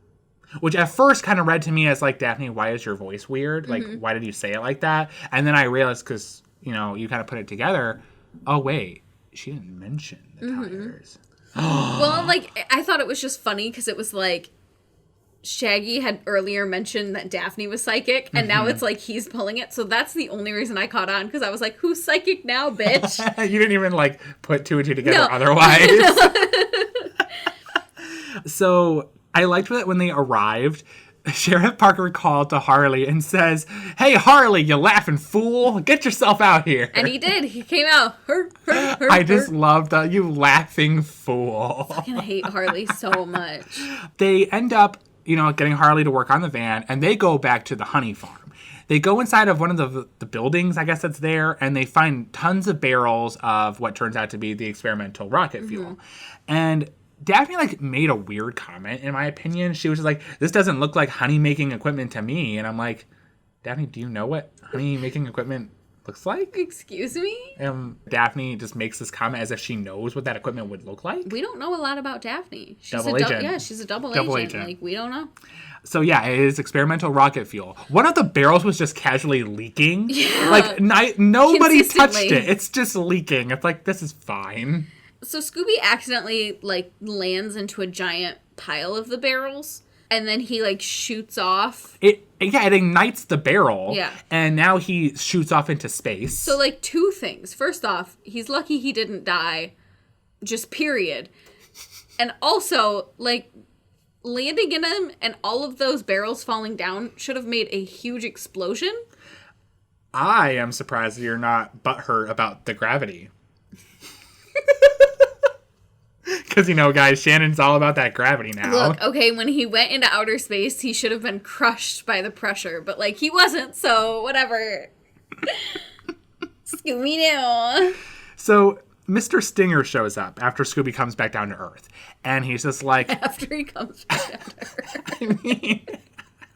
Which at first kind of read to me as like, Daphne, why is your voice weird? Like, why did you say it like that? And then I realized because, you kind of put it together. Oh, wait, she didn't mention the tires. Well, like, I thought it was just funny because it was like, Shaggy had earlier mentioned that Daphne was psychic, and now it's like he's pulling it. So that's the only reason I caught on, because I was like, who's psychic now, bitch? You didn't even like put 2 and 2 together otherwise. So I liked that when they arrived, Sheriff Parker called to Harley and says, hey, Harley, you laughing fool. Get yourself out here. And he did. He came out. I just loved the you laughing fool. I fucking hate Harley so much. They end up, getting Harley to work on the van, and they go back to the honey farm. They go inside of one of the buildings, I guess that's there, and they find tons of barrels of what turns out to be the experimental rocket fuel. And Daphne, made a weird comment, in my opinion. She was just like, this doesn't look like honey-making equipment to me. And I'm like, Daphne, do you know what honey-making equipment looks like? Excuse me? Daphne just makes this comment as if she knows what that equipment would look like. We don't know a lot about Daphne. She's double agent. Yeah, she's a double agent. Like, we don't know. So, yeah, it is experimental rocket fuel. One of the barrels was just casually leaking. Yeah. Nobody touched it. It's just leaking. It's like, this is fine. So Scooby accidentally, lands into a giant pile of the barrels, and then he, shoots off. It ignites the barrel. Yeah. And now he shoots off into space. So, 2 things. First off, he's lucky he didn't die. Just period. And also, landing in him and all of those barrels falling down should have made a huge explosion. I am surprised that you're not butthurt about the gravity. Because, guys, Shannon's all about that gravity now. Look, okay, when he went into outer space, he should have been crushed by the pressure. But, he wasn't, so whatever. Scooby-Doo. So, Mr. Stinger shows up after Scooby comes back down to Earth. And he's just like... After he comes back down to Earth. I mean...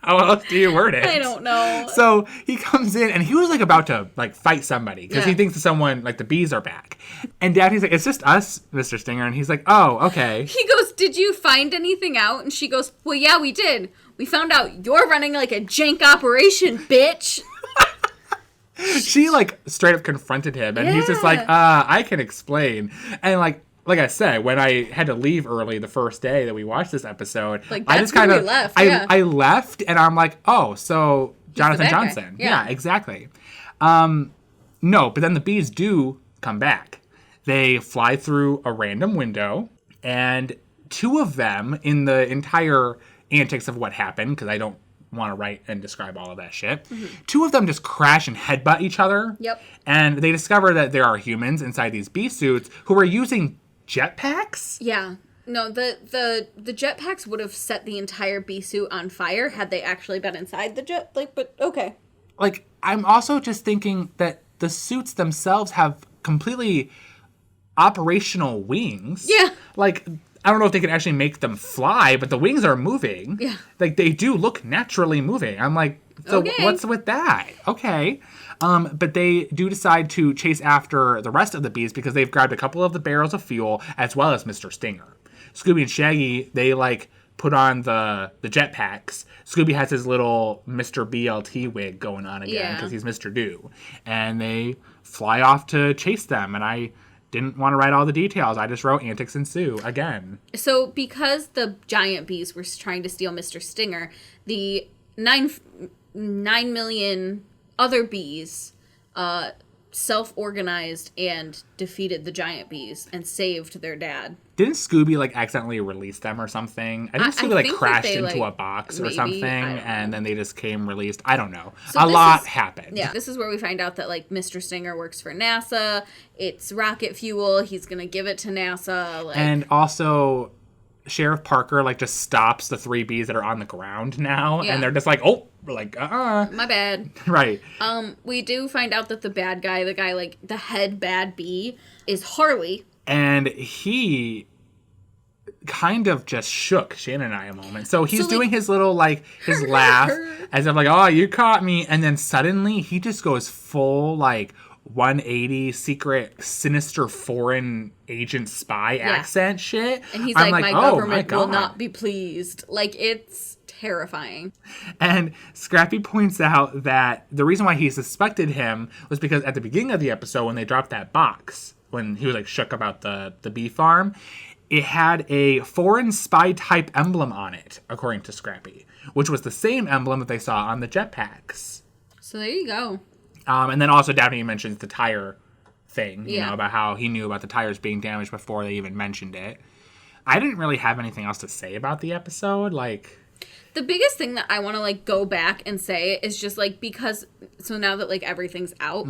How else do you word it? I don't know. So he comes in and he was about to fight somebody because he thinks that someone the bees are back. And Daphne's like, it's just us, Mr. Stinger. And he's like, oh, okay. He goes, did you find anything out? And she goes, well, yeah, we did. We found out you're running a jank operation, bitch. She straight up confronted him and he's just like, I can explain. And like I said, when I had to leave early the first day that we watched this episode, I just kind of left. I left and I'm like, oh, so Jonathan Johnson. Yeah, exactly. No, but then the bees do come back. They fly through a random window, and 2 of them in the entire antics of what happened, because I don't want to write and describe all of that shit. 2 of them just crash and headbutt each other. Yep. And they discover that there are humans inside these bee suits who are using jetpacks? Yeah. No, the jetpacks would have set the entire bee suit on fire had they actually been inside the jet. But okay. I'm also just thinking that the suits themselves have completely operational wings. Yeah. I don't know if they can actually make them fly, but the wings are moving. Yeah. They do look naturally moving. I'm like, so okay. What's with that? Okay. But they do decide to chase after the rest of the bees because they've grabbed a couple of the barrels of fuel as well as Mr. Stinger. Scooby and Shaggy, they put on the jetpacks. Scooby has his little Mr. BLT wig going on again because he's Mr. Do. And they fly off to chase them. And I didn't want to write all the details. I just wrote antics ensue again. So because the giant bees were trying to steal Mr. Stinger, the 9 million other bees self-organized and defeated the giant bees and saved their dad. Didn't Scooby, like, accidentally release them or something? I think Scooby, like, crashed into a box or something, and then they just came released. I don't know. So a lot happened. Yeah, this is where we find out that, like, Mr. Stinger works for NASA. It's rocket fuel. He's going to give it to NASA. Like, and also, Sheriff Parker, like, just stops the 3 bees that are on the ground now, and they're just like, oh, like, my bad. Right. We do find out that the bad guy, like, the head bad bee, is Harley. And he kind of just shook Shannon and I a moment. So he's doing his little, like, his laugh as if like, oh, you caught me. And then suddenly he just goes full, like, 180 secret, sinister foreign agent spy accent shit. And he's like, my government will not be pleased. Like, it's terrifying. And Scrappy points out that the reason why he suspected him was because at the beginning of the episode when they dropped that box, when he was like shook about the bee farm, it had a foreign spy type emblem on it, according to Scrappy, which was the same emblem that they saw on the jetpacks. So there you go. And then also Daphne mentions the tire thing, you know, about how he knew about the tires being damaged before they even mentioned it. I didn't really have anything else to say about the episode. Like, the biggest thing that I want to, like, go back and say is just, like, because, so now that, like, everything's out,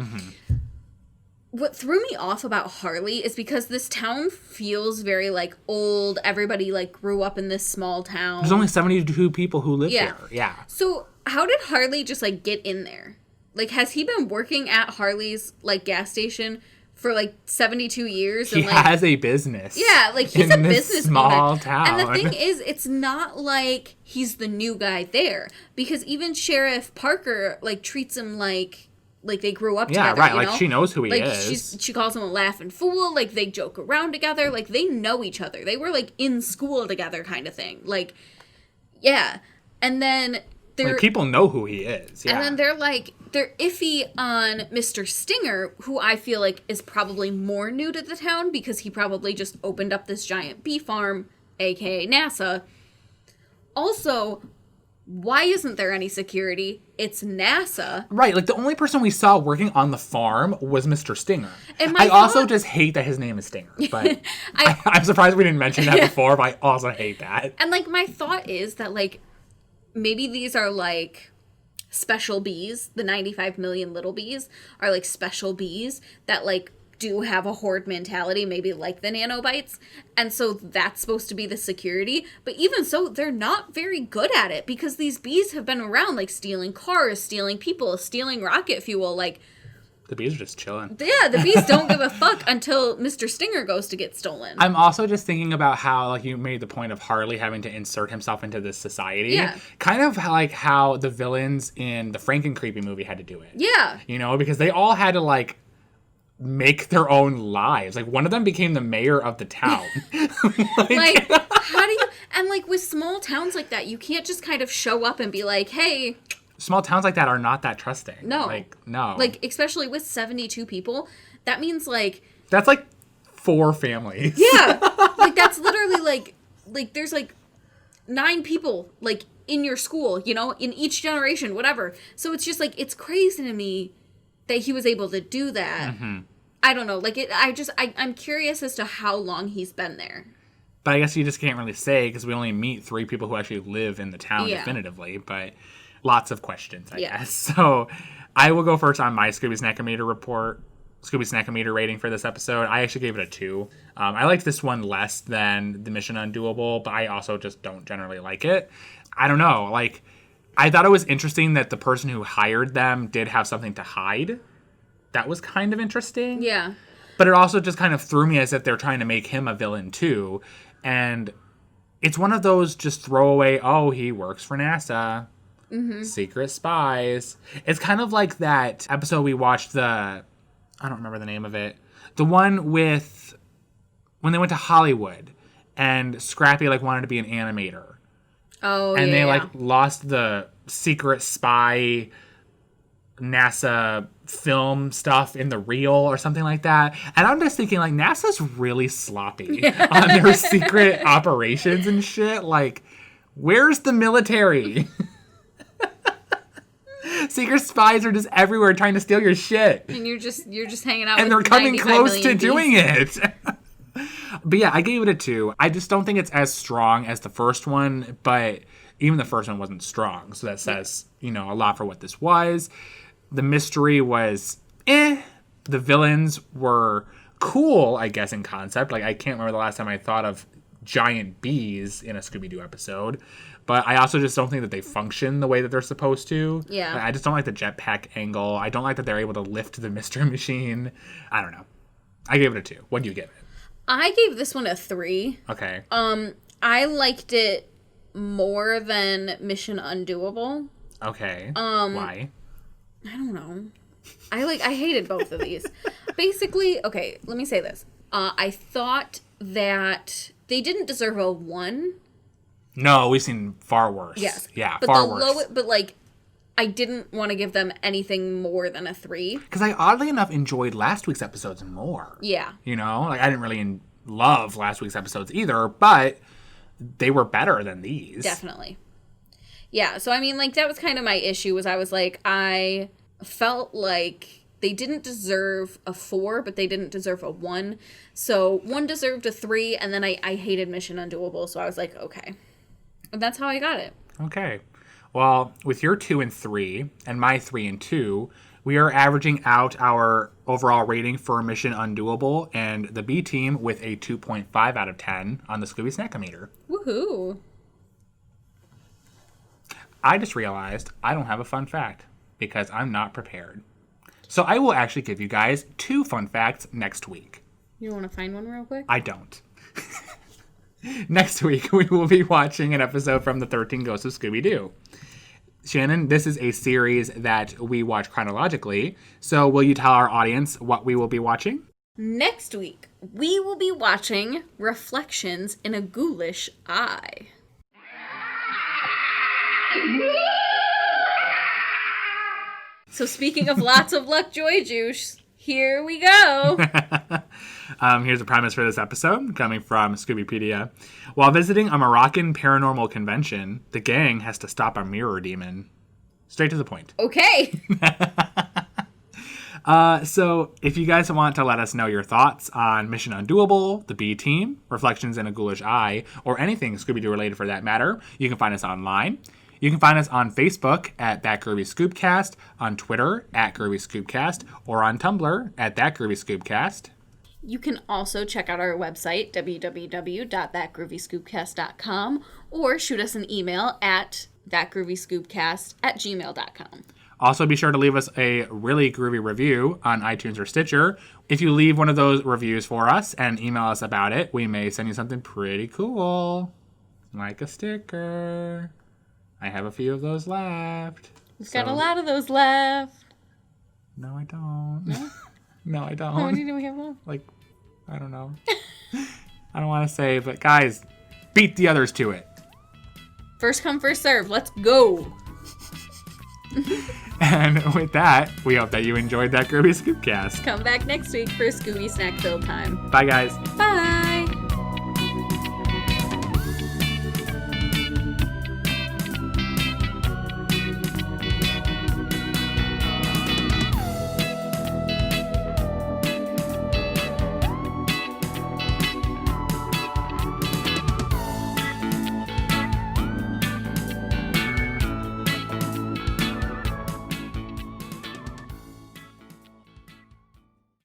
what threw me off about Harley is because this town feels very, like, old. Everybody, like, grew up in this small town. There's only 72 people who live here. Yeah. So how did Harley just, like, get in there? Like, has he been working at Harley's, like, gas station for, like, 72 years? He has a business. Yeah, like, he's a business small town. And the thing is, it's not like he's the new guy there. Because even Sheriff Parker, like, treats him like they grew up together. Yeah, right. You like, know? she knows who he is. She calls him a laughing fool. Like, they joke around together. Like, they know each other. They were, like, in school together kind of thing. Like, yeah. And then like, people know who he is. Yeah. And then they're iffy on Mr. Stinger, who I feel like is probably more new to the town because he probably just opened up this giant bee farm, aka NASA. Also, why isn't there any security? It's NASA. Right, like the only person we saw working on the farm was Mr. Stinger. And I also just hate that his name is Stinger, but I'm surprised we didn't mention that before, but I also hate that. And, like, my thought is that, like, maybe these are, like, special bees. The 95 million little bees are, like, special bees that, like, do have a horde mentality, maybe like the nanobites. And so that's supposed to be the security. But even so, they're not very good at it because these bees have been around, like, stealing cars, stealing people, stealing rocket fuel, like... The bees are just chilling. Yeah, the bees don't give a fuck until Mr. Stinger goes to get stolen. I'm also just thinking about how, like, you made the point of Harley having to insert himself into this society. Yeah. Kind of like how the villains in the Franken-Creepy movie had to do it. Yeah. You know, because they all had to, like, make their own lives. Like, one of them became the mayor of the town. like how do you... And, like, with small towns like that, you can't just kind of show up and be like, hey... Small towns like that are not that trusting. No. Like, no. Like, especially with 72 people, that means, like... That's, like, 4 families. Yeah. Like, that's literally, like, there's, like, 9 people, like, in your school, you know, in each generation, whatever. So it's just, like, it's crazy to me that he was able to do that. Mm-hmm. I don't know. Like, I'm curious as to how long he's been there. But I guess you just can't really say because we only meet 3 people who actually live in the town definitively. But... lots of questions, I guess. So I will go first on my Scooby Snackometer rating for this episode. I actually gave it a 2. I liked this one less than the Mission Undoable, but I also just don't generally like it. I don't know. Like, I thought it was interesting that the person who hired them did have something to hide. That was kind of interesting. Yeah. But it also just kind of threw me as if they're trying to make him a villain too. And it's one of those just throwaway, oh, he works for NASA. Mm-hmm. Secret spies. It's kind of like that episode we watched, I don't remember the name of it. The one with when they went to Hollywood and Scrappy like wanted to be an animator. Oh, and they like lost the secret spy NASA film stuff in the reel or something like that. And I'm just thinking, like, NASA's really sloppy on their secret operations and shit. Like, where's the military? Secret spies are just everywhere trying to steal your shit. And you're just hanging out and with they're coming close to bees. doing it. But yeah, I gave it a 2. I just don't think it's as strong as the first one, but even the first one wasn't strong. So that says, a lot for what this was. The mystery was The villains were cool, I guess, in concept. Like, I can't remember the last time I thought of giant bees in a Scooby-Doo episode. But I also just don't think that they function the way that they're supposed to. Yeah. I just don't like the jetpack angle. I don't like that they're able to lift the mystery machine. I don't know. I gave it a 2. What do you give it? I gave this one a 3. Okay. I liked it more than Mission Undoable. Okay. Why? I don't know. I hated both of these. Basically, okay, let me say this. I thought that they didn't deserve a 1. No, we've seen far worse. Yes. Yeah, but far worse. But I didn't want to give them anything more than a 3. Because I oddly enough enjoyed last week's episodes more. Yeah. Like, I didn't really love last week's episodes either, but they were better than these. Definitely. Yeah, so I mean, like, that was kind of my issue, was I was like, I felt like they didn't deserve a 4, but they didn't deserve a 1. So 1 deserved a 3, and then I hated Mission Undoable, so I was like, okay. And that's how I got it. Okay. Well, with your 2 and 3, and my 3 and 2, we are averaging out our overall rating for Mission Undoable and the B team with a 2.5 out of 10 on the Scooby Snackometer. Woohoo. I just realized I don't have a fun fact because I'm not prepared. So I will actually give you guys 2 fun facts next week. You want to find one real quick? I don't. Next week, we will be watching an episode from the 13 Ghosts of Scooby-Doo. Shannon, this is a series that we watch chronologically. So will you tell our audience what we will be watching? Next week, we will be watching Reflections in a Ghoulish Eye. So speaking of lots of luck joy juice, here we go. Here's the premise for this episode, coming from Scoobypedia. While visiting a Moroccan paranormal convention, the gang has to stop a mirror demon. Straight to the point. Okay. So if you guys want to let us know your thoughts on Mission Undoable, the B Team, Reflections in a Ghoulish Eye, or anything Scooby-Doo related for that matter, you can find us online. You can find us on Facebook at That Groovy Scoobcast, on Twitter at Groovy Scoobcast, or on Tumblr at That Groovy Scoobcast. You can also check out our website, www.thatgroovyscoopcast.com, or shoot us an email at thatgroovyscoopcast@gmail.com. Also, be sure to leave us a really groovy review on iTunes or Stitcher. If you leave one of those reviews for us and email us about it, we may send you something pretty cool, like a sticker. I have a few of those left. We've got a lot of those left. No, I don't. No? No, I don't. How many do we have left? Like, I don't know. I don't want to say, but guys, beat the others to it. First come, first serve. Let's go. And with that, we hope that you enjoyed That Groovy Scoopcast. Come back next week for Scooby Snack Fill time. Bye, guys. Bye.